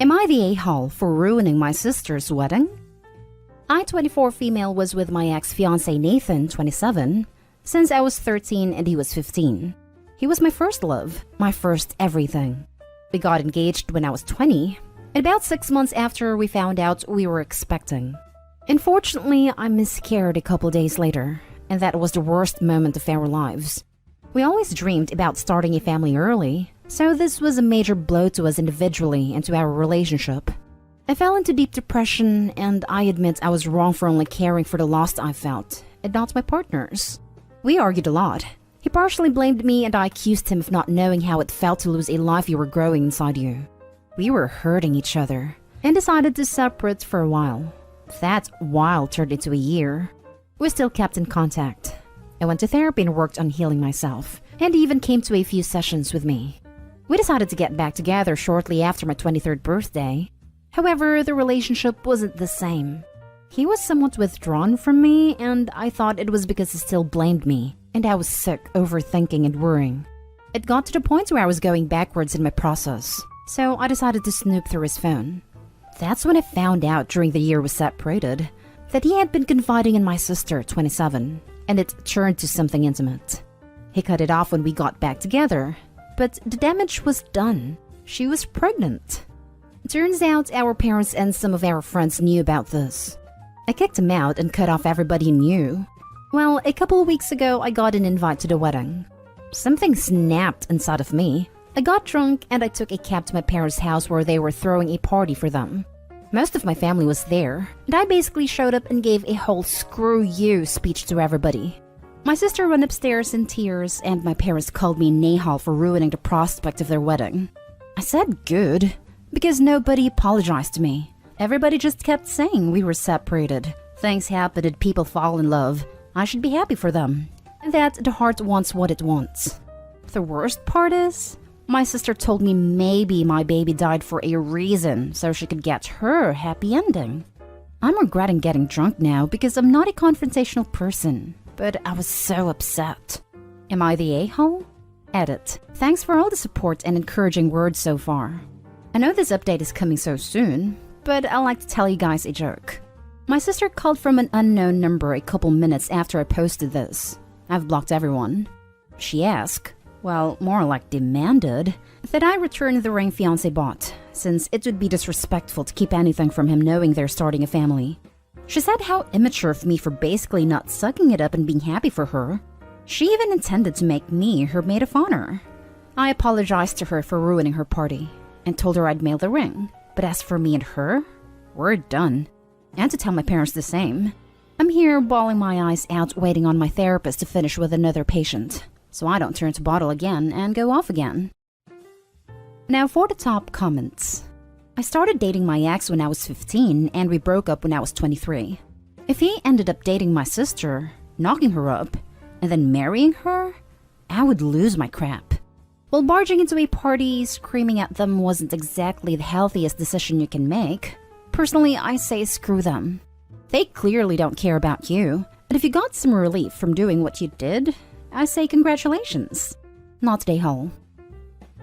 Am I the a-hole for ruining my sister's wedding? I, 24 female, was with my ex-fiancé Nathan, 27, since I was 13 and he was 15. He was my first love, my first everything. We got engaged when I was 20, and about 6 months after we found out we were expecting. Unfortunately, I miscarried a couple days later, and that was the worst moment of our lives. We always dreamed about starting a family early, so this was a major blow to us individually and to our relationship. I fell into deep depression, and I admit I was wrong for only caring for the loss I felt, and not my partner's. We argued a lot. He partially blamed me, and I accused him of not knowing how it felt to lose a life you were growing inside you. We were hurting each other, and decided to separate for a while. That while turned into a year. We still kept in contact. I went to therapy and worked on healing myself, and he even came to a few sessions with me. We decided to get back together shortly after my 23rd birthday. However, the relationship wasn't the same. He was somewhat withdrawn from me, and I thought it was because he still blamed me, and I was sick, overthinking and worrying. It got to the point where I was going backwards in my process, so I decided to snoop through his phone. That's when I found out during the year we separated that he had been confiding in my sister, 27, and it turned to something intimate. He cut it off when we got back together, but the damage was done. She was pregnant. Turns out our parents and some of our friends knew about this. I kicked him out and cut off everybody he knew. Well, a couple of weeks ago, I got an invite to the wedding. Something snapped inside of me. I got drunk and I took a cab to my parents' house where they were throwing a party for them. Most of my family was there, and I basically showed up and gave a whole "screw you" speech to everybody. My sister went upstairs in tears, and my parents called me Nahal for ruining the prospect of their wedding. I said good, because nobody apologized to me. Everybody just kept saying we were separated. Things happen and people fall in love. I should be happy for them. And that the heart wants what it wants. The worst part is, my sister told me maybe my baby died for a reason so she could get her happy ending. I'm regretting getting drunk now because I'm not a confrontational person, but I was so upset. Am I the a-hole? Edit. Thanks for all the support and encouraging words so far. I know this update is coming so soon, but I'd like to tell you guys a joke. My sister called from an unknown number a couple minutes after I posted this. I've blocked everyone. She asked, well, more like demanded, that I return the ring Fiancé bought, since it would be disrespectful to keep anything from him knowing they're starting a family. She said how immature of me for basically not sucking it up and being happy for her. She even intended to make me her maid of honor. I apologized to her for ruining her party, and told her I'd mail the ring. But as for me and her, we're done. And to tell my parents the same. I'm here bawling my eyes out waiting on my therapist to finish with another patient, so I don't turn to bottle again and go off again. Now for the top comments. I started dating my ex when I was 15 and we broke up when I was 23. If he ended up dating my sister, knocking her up, and then marrying her, I would lose my crap. While barging into a party, screaming at them wasn't exactly the healthiest decision you can make. Personally, I say screw them. They clearly don't care about you, and if you got some relief from doing what you did, I say congratulations. Not a-hole.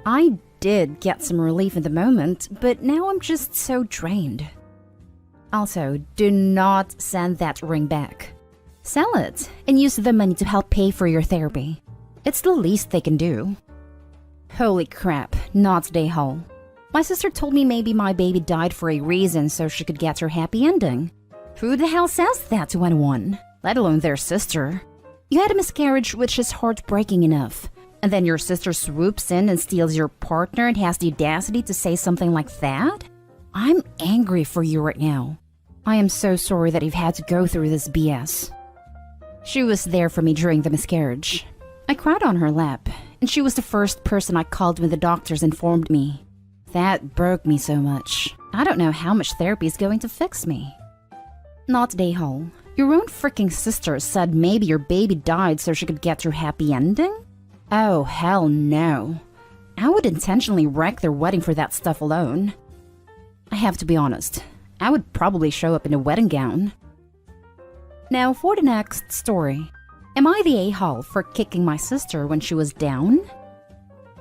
I did get some relief in the moment, but now I'm just so drained. Also, do not send that ring back. Sell it and use the money to help pay for your therapy. It's the least they can do. Holy crap, not a-hole. My sister told me maybe my baby died for a reason so she could get her happy ending. Who the hell says that to anyone, let alone their sister? You had a miscarriage, which is heartbreaking enough. And then your sister swoops in and steals your partner and has the audacity to say something like that? I'm angry for you right now. I am so sorry that you've had to go through this BS. She was there for me during the miscarriage. I cried on her lap, and she was the first person I called when the doctors informed me. That broke me so much. I don't know how much therapy is going to fix me. Not a-hole. Your own freaking sister said maybe your baby died so she could get her happy ending? Oh, hell no. I would intentionally wreck their wedding for that stuff alone. I have to be honest. I would probably show up in a wedding gown. Now for the next story. Am I the a-hole for kicking my sister when she was down?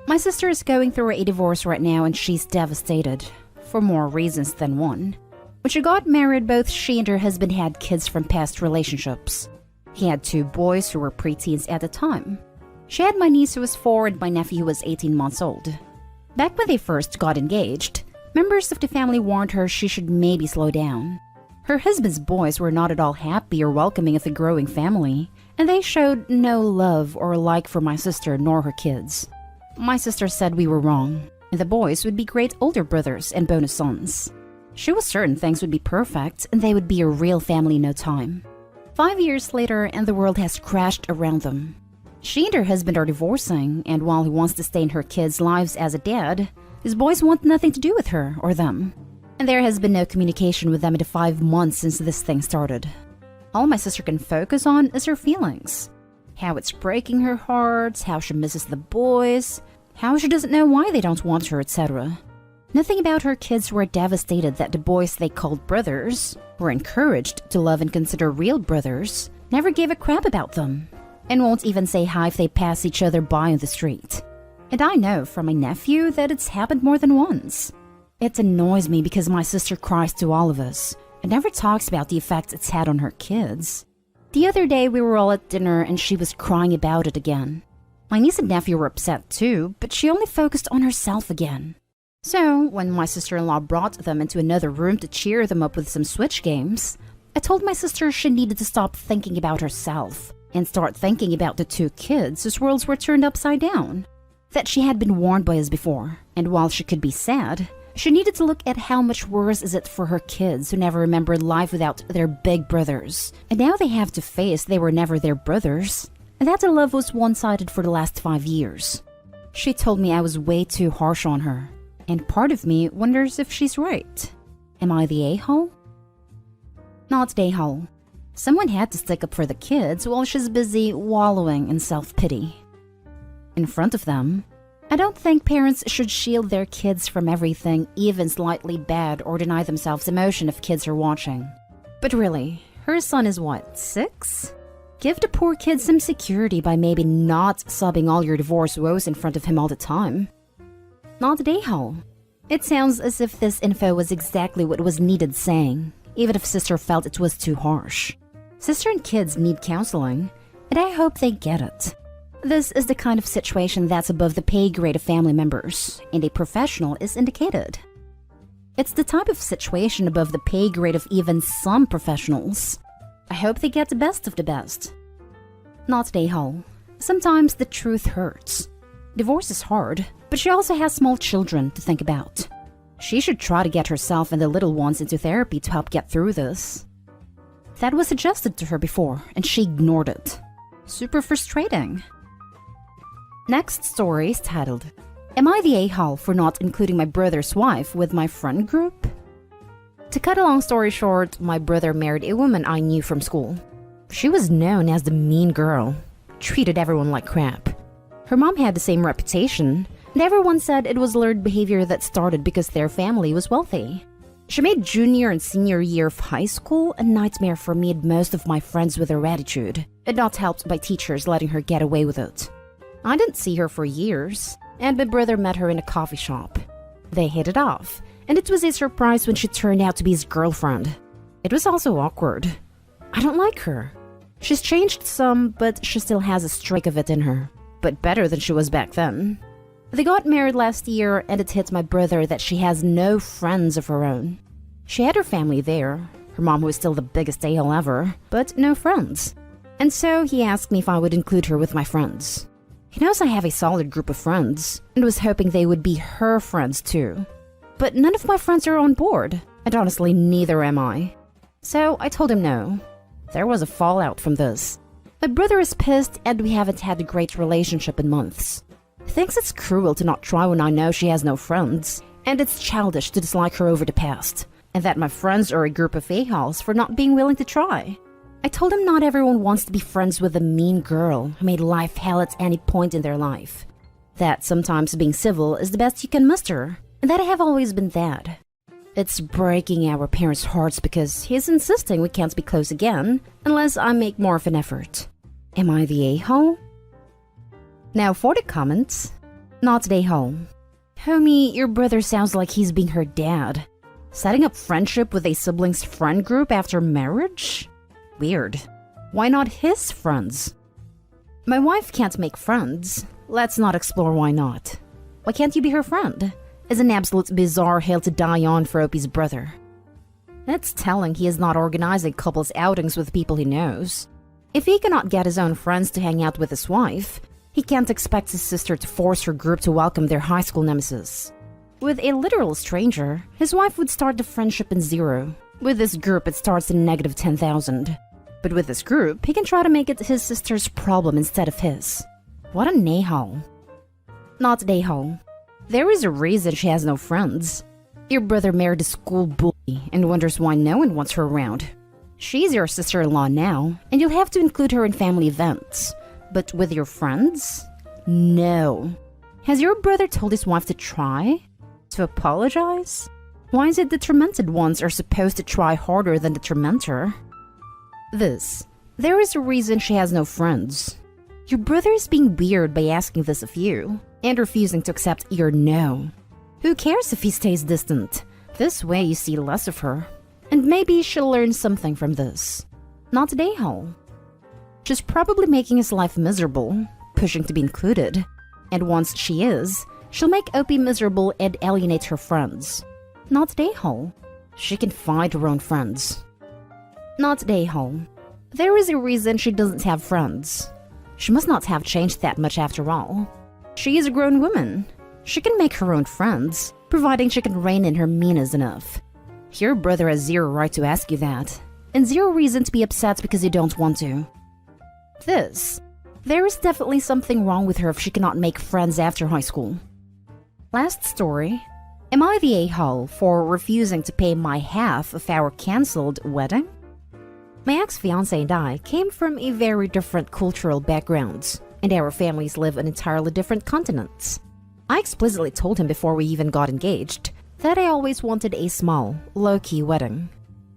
My sister is going through a divorce right now and she's devastated. for more reasons than one. When she got married, both she and her husband had kids from past relationships. He had 2 boys who were preteens at the time. She had my niece who was 4 and my nephew who was 18 months old. Back when they first got engaged, members of the family warned her she should maybe slow down. Her husband's boys were not at all happy or welcoming of the growing family, and they showed no love or like for my sister nor her kids. My sister said we were wrong, and the boys would be great older brothers and bonus sons. She was certain things would be perfect and they would be a real family in no time. 5 years later, and the world has crashed around them. She and her husband are divorcing, and while he wants to stay in her kids' lives as a dad, his boys want nothing to do with her or them. And there has been no communication with them in the 5 months since this thing started. All my sister can focus on is her feelings. How it's breaking her heart, how she misses the boys, how she doesn't know why they don't want her, etc. Nothing about her kids were devastated that the boys they called brothers, were encouraged to love and consider real brothers, never gave a crap about them, and won't even say hi if they pass each other by on the street. And I know from my nephew that it's happened more than once. It annoys me because my sister cries to all of us and never talks about the effects it's had on her kids. The other day we were all at dinner and she was crying about it again. My niece and nephew were upset too, but she only focused on herself again. So, when my sister-in-law brought them into another room to cheer them up with some Switch games, I told my sister she needed to stop thinking about herself and start thinking about the 2 kids whose worlds were turned upside down. That she had been warned by us before, and while she could be sad, she needed to look at how much worse is it for her kids who never remembered life without their big brothers, and now they have to face they were never their brothers, and that the love was one-sided for the last 5 years. She told me I was way too harsh on her, and part of me wonders if she's right. Am I the a-hole? Not the a-hole. Someone had to stick up for the kids while she's busy wallowing in self-pity. In front of them, I don't think parents should shield their kids from everything even slightly bad or deny themselves emotion if kids are watching. But really, her son is what, 6? Give the poor kid some security by maybe not sobbing all your divorce woes in front of him all the time. Not the a-hole. It sounds as if this info was exactly what was needed saying, even if sister felt it was too harsh. Sister and kids need counseling, and I hope they get it. This is the kind of situation that's above the pay grade of family members, and a professional is indicated. It's the type of situation above the pay grade of even some professionals. I hope they get the best of the best. Not the a-hole. Sometimes the truth hurts. Divorce is hard, but she also has small children to think about. She should try to get herself and the little ones into therapy to help get through this. That was suggested to her before, and she ignored it. Super frustrating. Next story is titled, Am I the a-hole for not including my brother's wife with my friend group? To cut a long story short, my brother married a woman I knew from school. She was known as the mean girl, treated everyone like crap. Her mom had the same reputation, and everyone said it was learned behavior that started because their family was wealthy. She made junior and senior year of high school a nightmare for me and most of my friends with her attitude, and not helped by teachers letting her get away with it. I didn't see her for years, and my brother met her in a coffee shop. They hit it off, and it was a surprise when she turned out to be his girlfriend. It was also awkward. I don't like her. She's changed some, but she still has a streak of it in her, but better than she was back then. They got married last year, and it hit my brother that she has no friends of her own. She had her family there, her mom who was still the biggest a-hole ever, but no friends. And so he asked me if I would include her with my friends. He knows I have a solid group of friends, and was hoping they would be her friends too. But none of my friends are on board, and honestly neither am I. So I told him no. There was a fallout from this. My brother is pissed, and we haven't had a great relationship in months. He thinks it's cruel to not try when I know she has no friends, and it's childish to dislike her over the past, and that my friends are a group of a-holes for not being willing to try. I told him not everyone wants to be friends with a mean girl who made life hell at any point in their life. That sometimes being civil is the best you can muster, and that I have always been that. It's breaking our parents' hearts because he's insisting we can't be close again unless I make more of an effort. Am I the a-hole? Now for the comments. Not the a-hole. Homie, your brother sounds like he's being her dad. Setting up friendship with a sibling's friend group after marriage? Weird. Why not his friends? My wife can't make friends. Let's not explore why not. Why can't you be her friend? Is an absolute bizarre hill to die on for Opie's brother. It's telling he is not organizing couples outings with people he knows. If he cannot get his own friends to hang out with his wife, he can't expect his sister to force her group to welcome their high school nemesis. With a literal stranger, his wife would start the friendship in zero. With this group, it starts in negative 10,000. But with this group, he can try to make it his sister's problem instead of his. What a nahal. Not nahal. There is a reason she has no friends. Your brother married a school bully and wonders why no one wants her around. She's your sister-in-law now, and you'll have to include her in family events. But with your friends? No. Has your brother told his wife to try? To apologize? Why is it the tormented ones are supposed to try harder than the tormentor? There is a reason she has no friends. Your brother is being weird by asking this of you, and refusing to accept your no. Who cares if he stays distant? This way you see less of her. And maybe she'll learn something from this. Not a day-hole. She's probably making his life miserable, pushing to be included. And once she is, she'll make Opie miserable and alienate her friends. Not a day-hole. She can find her own friends. Not a day-hole. There is a reason she doesn't have friends. She must not have changed that much after all. She is a grown woman. She can make her own friends, providing she can rein in her meanness enough. Your brother has zero right to ask you that, and zero reason to be upset because you don't want to. There is definitely something wrong with her if she cannot make friends after high school. Last story. Am I the a-hole for refusing to pay my half of our cancelled wedding? My ex-fiancé and I came from a very different cultural backgrounds, and our families live on entirely different continents. I explicitly told him before we even got engaged that I always wanted a small, low-key wedding.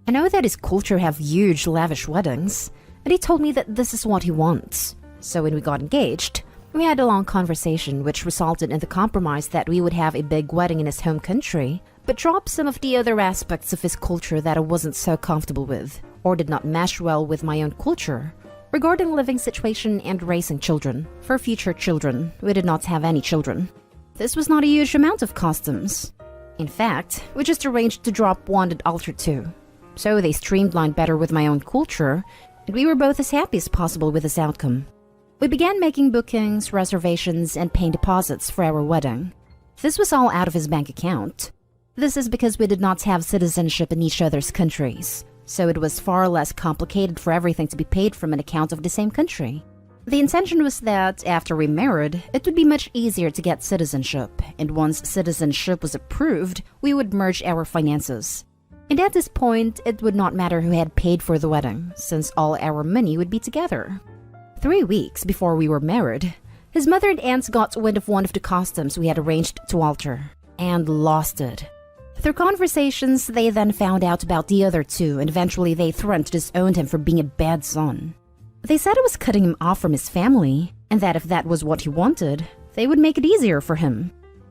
I know that his culture have huge, lavish weddings, and he told me that this is what he wants. So when we got engaged, we had a long conversation which resulted in the compromise that we would have a big wedding in his home country, but drop some of the other aspects of his culture that I wasn't so comfortable with, or did not mesh well with my own culture. Regarding living situation and raising children. For future children, we did not have any children. This was not a huge amount of customs. In fact, we just arranged to drop one and alter two. So they streamlined better with my own culture, and we were both as happy as possible with this outcome. We began making bookings, reservations, and paying deposits for our wedding. This was all out of his bank account. This is because we did not have citizenship in each other's countries, so it was far less complicated for everything to be paid from an account of the same country. The intention was that, after we married, it would be much easier to get citizenship, and once citizenship was approved, we would merge our finances. And at this point, it would not matter who had paid for the wedding, since all our money would be together. 3 weeks before we were married, his mother and aunts got wind of one of the costumes we had arranged to alter, and lost it. Through conversations, they then found out about the other two, and eventually they threatened to disown him for being a bad son. They said I was cutting him off from his family, and that if that was what he wanted, they would make it easier for him.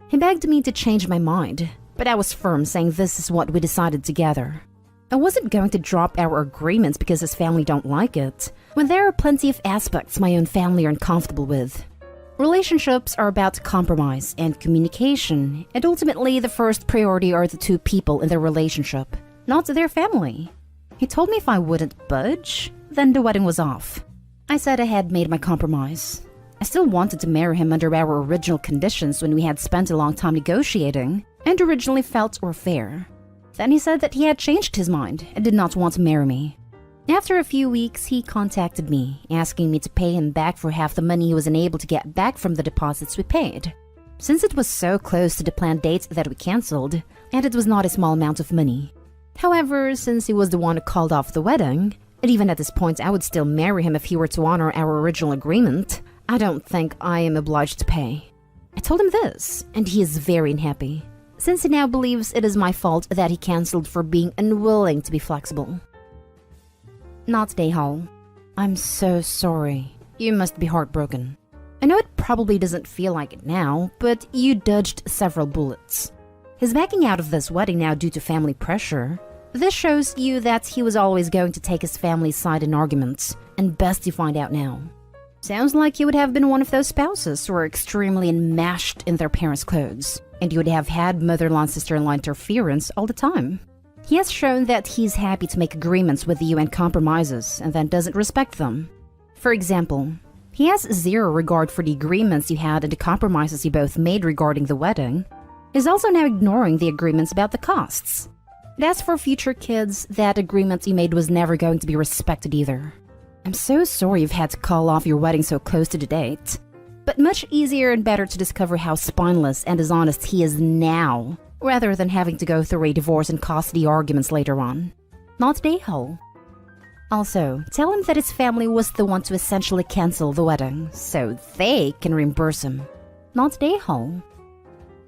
He begged me to change my mind, but I was firm, saying this is what we decided together. I wasn't going to drop our agreements because his family don't like it, when there are plenty of aspects my own family are uncomfortable with. Relationships are about compromise and communication, and ultimately the first priority are the two people in their relationship, not their family. He told me if I wouldn't budge, then the wedding was off. I said I had made my compromise. I still wanted to marry him under our original conditions when we had spent a long time negotiating, and originally felt were fair. Then he said that he had changed his mind and did not want to marry me. After a few weeks, he contacted me, asking me to pay him back for half the money he was unable to get back from the deposits we paid. Since it was so close to the planned date that we cancelled, and it was not a small amount of money. However, since he was the one who called off the wedding, and even at this point I would still marry him if he were to honor our original agreement, I don't think I am obliged to pay. I told him this, and he is very unhappy, since he now believes it is my fault that he cancelled for being unwilling to be flexible. Not Dayhall. I'm so sorry. You must be heartbroken. I know it probably doesn't feel like it now, but you dodged several bullets. He's backing out of this wedding now due to family pressure. This shows you that he was always going to take his family's side in arguments, and best you find out now. Sounds like you would have been one of those spouses who are extremely enmeshed in their parents' clothes, and you would have had mother-in-law and sister-in-law interference all the time. He has shown that he's happy to make agreements with you and compromises, and then doesn't respect them. For example, he has zero regard for the agreements you had and the compromises you both made regarding the wedding. He's also now ignoring the agreements about the costs. And as for future kids, that agreement you made was never going to be respected either. I'm so sorry you've had to call off your wedding so close to the date. But much easier and better to discover how spineless and dishonest he is now, rather than having to go through a divorce and costly arguments later on. Not the a-hole. Also, tell him that his family was the one to essentially cancel the wedding, so they can reimburse him. Not the a-hole.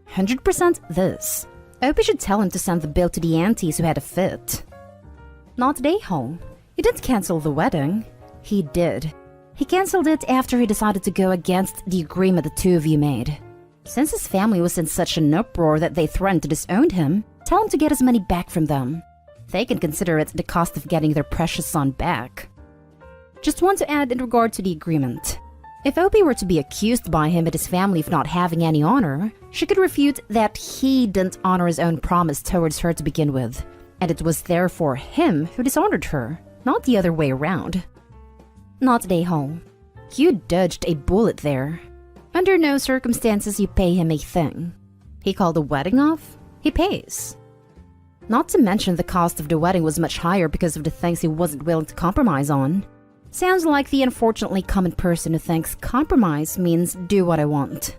100% this. I hope you should tell him to send the bill to the aunties who had a fit. Not the a-hole. He didn't cancel the wedding. He did. He cancelled it after he decided to go against the agreement the two of you made. Since his family was in such an uproar that they threatened to disown him, tell him to get his money back from them. They can consider it the cost of getting their precious son back. Just want to add in regard to the agreement. If Opie were to be accused by him and his family of not having any honor, she could refute that he didn't honor his own promise towards her to begin with, and it was therefore him who dishonored her, not the other way around. Not the a-hole. You dodged a bullet there. Under no circumstances you pay him a thing. He called the wedding off? He pays. Not to mention the cost of the wedding was much higher because of the things he wasn't willing to compromise on. Sounds like the unfortunately common person who thinks compromise means do what I want.